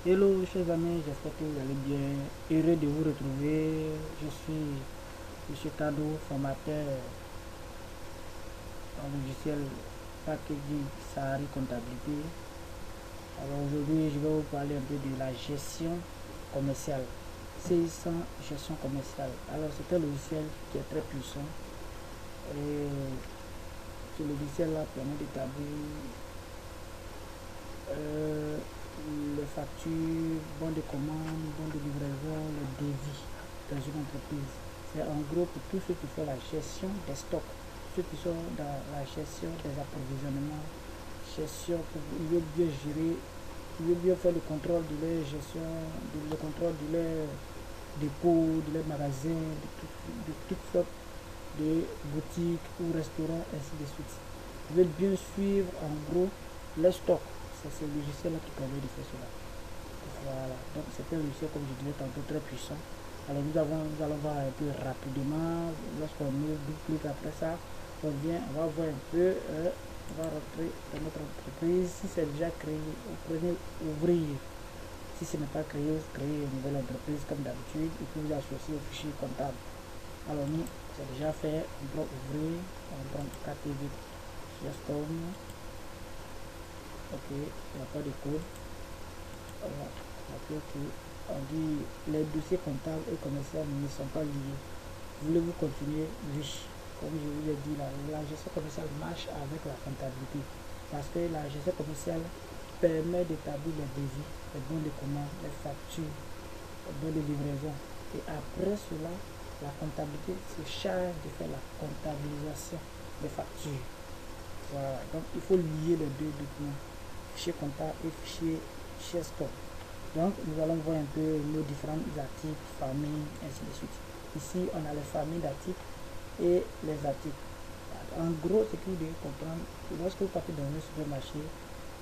Hello chers amis, j'espère que vous allez bien. Heureux de vous retrouver. Je suis Monsieur Kado, formateur en logiciel packaging Sahari Comptabilité. Alors aujourd'hui, je vais vous parler un peu de la gestion commerciale. CI100 gestion commerciale. Alors c'est un logiciel qui est très puissant. Et ce logiciel-là permet d'établir les factures, bons de commande, bons de livraison, le devis dans une entreprise. C'est en gros pour tous ceux qui font la gestion des stocks, ceux qui sont dans la gestion des approvisionnements, gestion pour bien gérer, bien faire le contrôle de leur gestion, le contrôle de leur dépôt, de leur magasin, de toutes sortes de boutiques ou restaurants, ainsi de suite. Ils veulent bien suivre en gros les stocks. C'est ce logiciel-là qui permet de faire cela. Voilà, donc c'est un logiciel, comme je disais tantôt, très puissant. Alors nous allons voir un peu rapidement, lorsqu'on double-clique après ça, on va voir un peu, on va rentrer dans notre entreprise. Si c'est déjà créé, vous prenez ouvrir. Si ce n'est pas créé, vous créez une nouvelle entreprise comme d'habitude et puis vous associez au fichier comptable. Alors nous, c'est déjà fait, on doit ouvrir, on prend KTV, Gestom. Ok, il n'y a pas de code. Voilà. Après on dit les dossiers comptables et commerciaux ne sont pas liés. Voulez-vous continuer? Oui. Comme je vous ai dit, la gestion commerciale marche avec la comptabilité. Parce que la gestion commerciale permet d'établir les devis, les bons de commande, les factures, les bons de livraison. Et après cela, la comptabilité se charge de faire la comptabilisation des factures. Voilà. Donc il faut lier les deux documents, fichier comptable et fichier stock. Donc nous allons voir un peu nos différents articles, familles, ainsi de suite. Ici on a les familles d'articles et les articles. En gros, ce que vous devez comprendre, lorsque vous partez dans un supermarché,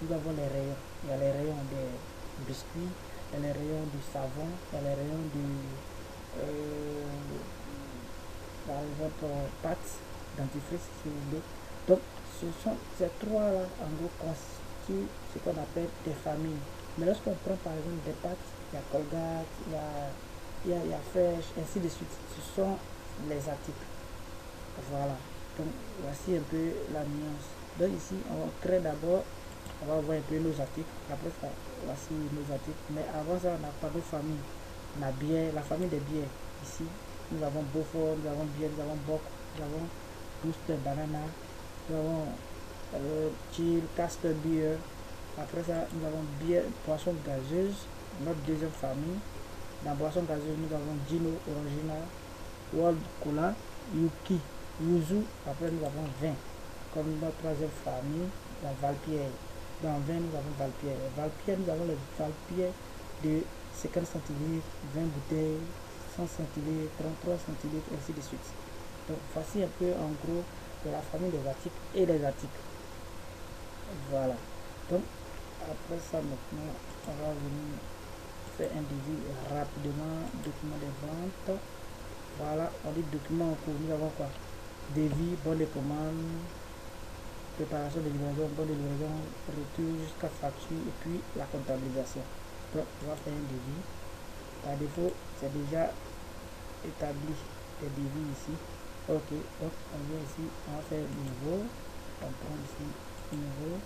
nous avons les rayons. Il y a les rayons des biscuits, il y a les rayons du savon, il y a les rayons du par exemple pâte, dentifrice si vous voulez. Donc ce sont ces trois là en gros constituent ce qu'on appelle des familles. Mais lorsqu'on prend par exemple des pâtes, il y a Colgate, il y a Fresh, ainsi de suite. Ce sont les articles. Voilà. Donc voici un peu la nuance. Donc ici on crée d'abord, on va voir un peu nos articles. Après ça, voici nos articles. Mais avant ça, on a pas de famille. On a bière, la famille des bières. Ici, nous avons Beaufort, nous avons bière, nous avons Bock, nous avons Booster Banana, nous avons Chill, Castor Beer. Après ça, nous avons bière, boisson gazeuse, notre deuxième famille. Dans boisson gazeuse, nous avons Gino Orangina, World Cola, Yuki, Yuzu. Après, nous avons vin. Comme notre troisième famille, la Valpierre. Dans vin, nous avons Valpierre. Valpierre, nous avons les Valpierre de 50 centilitres, 20 bouteilles, 100 centilitres, 33 centilitres, ainsi de suite. Donc, voici un peu en gros de la famille des articles et des articles. Voilà. Donc, après ça, maintenant, on va venir faire un devis rapidement, document de vente. Voilà, on dit document en cours. Nous avons quoi? Devis, bon de commande, préparation de livraison, bon de livraison, retour jusqu'à facture et puis la comptabilisation. Donc, on va faire un devis. Par défaut, c'est déjà établi les devis ici. Ok, donc on vient ici, on va faire nouveau. On prend ici nouveau,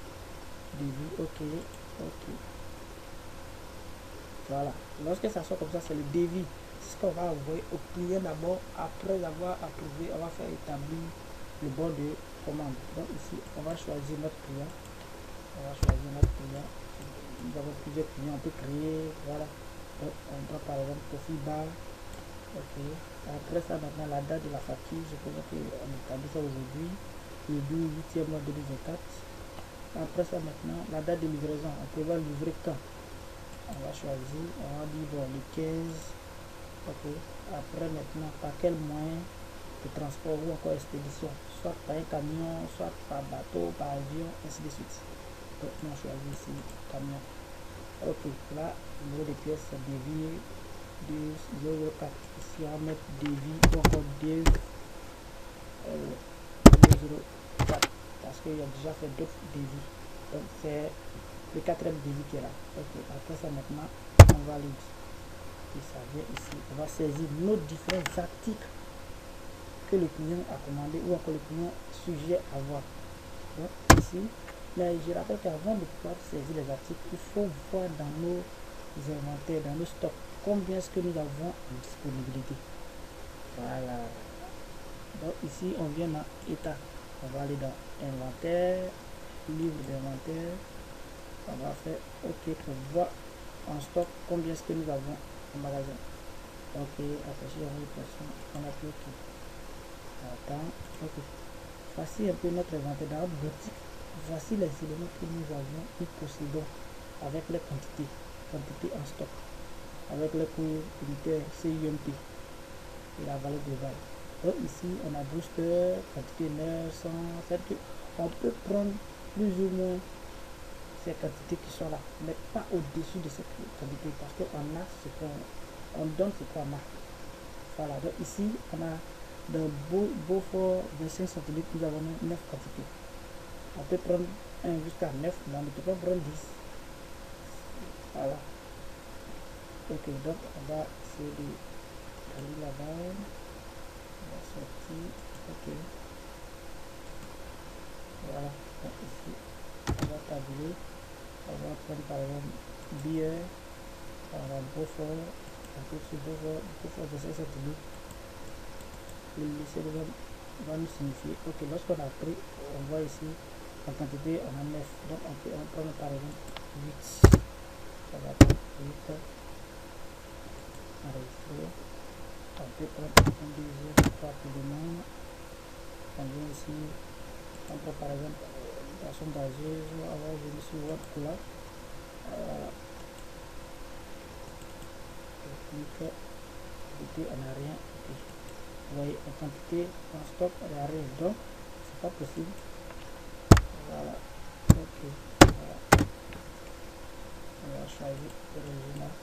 devis, ok, ok. Voilà. Lorsque ça sort comme ça, c'est le devis. C'est ce qu'on va envoyer au client d'abord. Après avoir approuvé, on va faire établir le bon de commande. Donc ici, on va choisir notre client. On va choisir notre client. Nous avons plusieurs clients, on peut créer. Voilà. Donc on prend par exemple profil bas. Ok. Après ça, maintenant la date de la facture. Je pense qu'on établit ça aujourd'hui. Le 8e mois 2024. Après ça, maintenant, la date de livraison. On peut livrer quand? On va choisir, on va dire bon, le 15. Ok. Après maintenant, par quel moyen de transport ou encore expédition, soit par un camion, soit par bateau, par avion, ainsi de suite. Donc on choisit ici camion. Ok, là, le numéro de pièce c'est devis 204. Ici on va mettre devis ou encore dev 204 parce qu'il y a déjà fait d'autres devis. Donc c'est le quatrième devis qui est là. Ok, après ça maintenant, on valide. Et ça vient ici. On va saisir nos différents articles que le client a commandé ou que le client suggère avoir. Donc ici, mais je rappelle qu'avant de pouvoir saisir les articles, il faut voir dans nos inventaires, dans nos stocks, combien est-ce que nous avons en disponibilité. Voilà. Donc ici, on vient dans état. On va aller dans inventaire, livre d'inventaire. On va faire OK pour voir en stock combien est-ce que nous avons au magasin. OK, afficher en pression, on appuie OK. Attends, OK. Voici un peu notre inventaire dans notre boutique. Voici les éléments que nous avons, nous possédons avec les quantités en stock, avec le coût unitaire CUMP et la valeur globale. Donc ici, on a booster, quantité 900, on peut prendre plus ou moins ces quantités qui sont là, mais pas au-dessus de cette quantité parce qu'on a ce qu'on donne ce qu'on a. Voilà, donc ici, on a dans Beaufort 25 centilitres, nous avons 9 quantités. On peut prendre 1 jusqu'à 9, mais on ne peut pas prendre 10. Voilà. Ok, donc on va essayer d'aller là-bas. On va sortir. Ok. Voilà. Donc ici, on va tabuler. On va prendre par exemple bière. On va Beaufort. On peut sur Beaufort 25 centilitres. Le lycée va nous signifier. Ok, lorsqu'on a pris, on voit ici en quantité, on a 9. Donc on peut en prendre par exemple 8. On va prendre 8. Enregistrer. On peut prendre un deuxième pas pour le monde. On vient ici, on prend par exemple boisson gazeuse, on va venir sur votre couleur. On clique, on n'a rien. Okay. Vous voyez, en quantité, en stock, il n'y a rien. Donc, c'est pas possible. Voilà. Ok. Voilà. On va choisir l'original.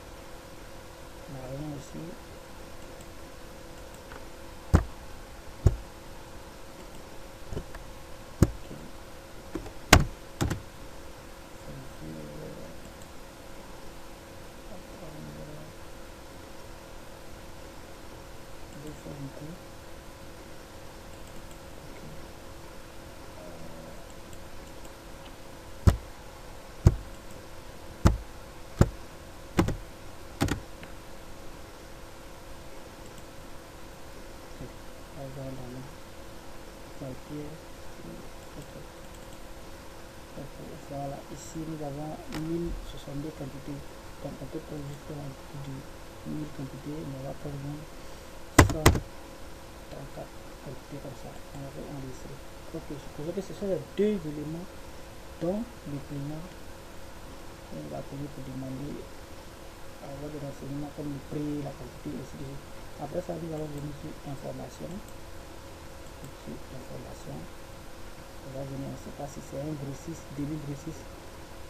On n'a rien ici. Voilà, ici nous avons 1062 quantités. Donc on peut prendre juste un peu de 1000 quantités, mais on va prendre 134 quantités comme ça. On va enregistrer. Ok, supposons que ce sont les deux éléments dont le client va payer pour demander avoir des renseignements comme le prix, la quantité, et ainsi de suite. Après ça, nous allons venir sur information. On va venir, on ne sait pas si c'est un grossiste, demi-grossiste,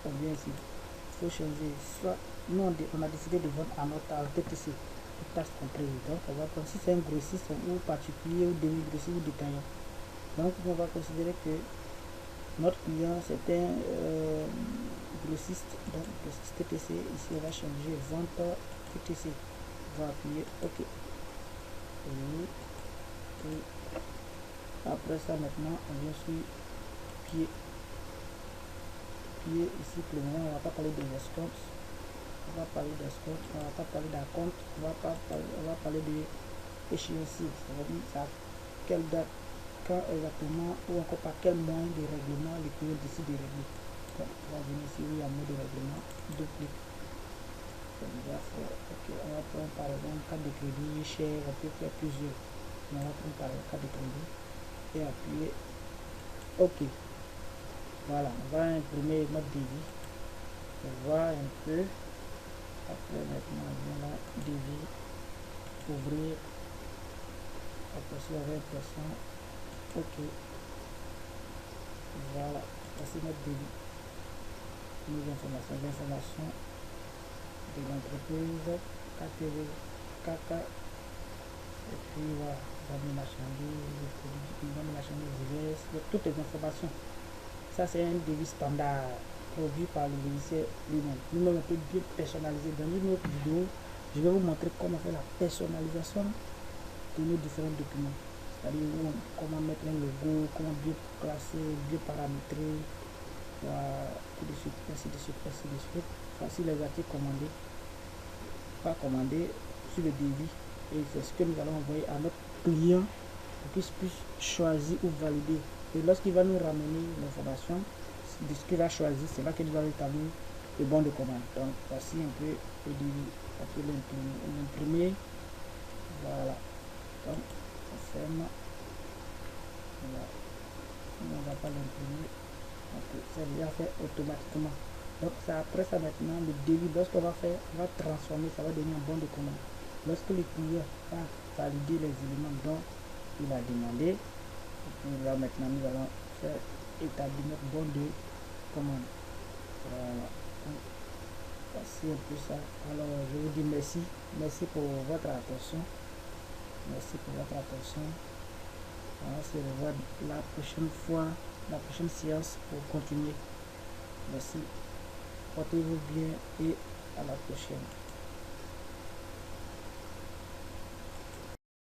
on vient ici. Il faut changer, soit nous on a décidé de vendre à notre TTC, taxe comprise. Donc on va prendre si c'est un grossiste ou particulier ou demi-grossiste ou détaillant. Donc on va considérer que notre client c'est un grossiste, donc grossiste TTC. Ici on va changer vente TTC. On va appuyer OK. Et après ça maintenant on vient sur pied ici. Pour le moment on va pas parler des escomptes, on va parler d'escompte, on va pas parler d'acompte, on va parler de échéancier, ça veut dire à quelle date, quand exactement, ou encore par quel moyen de règlement le client décide de régler. Donc on va venir ici, oui, en mode de règlement, deux clics. On va faire, ok, on va prendre par exemple carte de crédit cher, on peut faire plusieurs. On va prendre par exemple carte de crédit et appuyer OK. Voilà, on va imprimer notre devis pour voir un peu. Après maintenant, on vient là, devis, ouvrir, après sur la réimpression. OK. Voilà, voici notre devis. Nos informations, l'information de l'entreprise, KTV, KK, et puis voilà, vendre marchandises, produits, vendre marchandises diverses, toutes les informations. Ça c'est un devis standard. produit par le logiciel lui-même. Lui-même, on peut bien personnaliser. Dans une autre vidéo, je vais vous montrer comment faire la personnalisation de nos différents documents. C'est-à-dire comment mettre un logo, comment bien classer, bien paramétrer, ainsi de suite, ainsi de suite, ainsi de suite. Voici les articles commandés, pas commandés sur le devis. Et c'est ce que nous allons envoyer à notre client pour qu'il puisse choisir ou valider. Et lorsqu'il va nous ramener l'information de ce qu'il a choisi, c'est là que nous allons établir le bon de commande. Donc voici un peu le devis. On peut l'imprimer. Voilà. Donc on ferme. Voilà. On ne va pas l'imprimer. C'est déjà fait automatiquement. Donc c'est après ça maintenant le devis. Lorsqu'on va faire, on va transformer, ça va devenir un bon de commande. Lorsque le client va valider les éléments dont il a demandé, et puis là maintenant nous allons faire établir notre bon de commande. Voilà. Donc, voici un peu ça. Alors je vous dis merci. Merci pour votre attention. Merci pour votre attention. On va se revoir la prochaine fois, la prochaine séance pour continuer. Merci. Portez-vous bien et à la prochaine.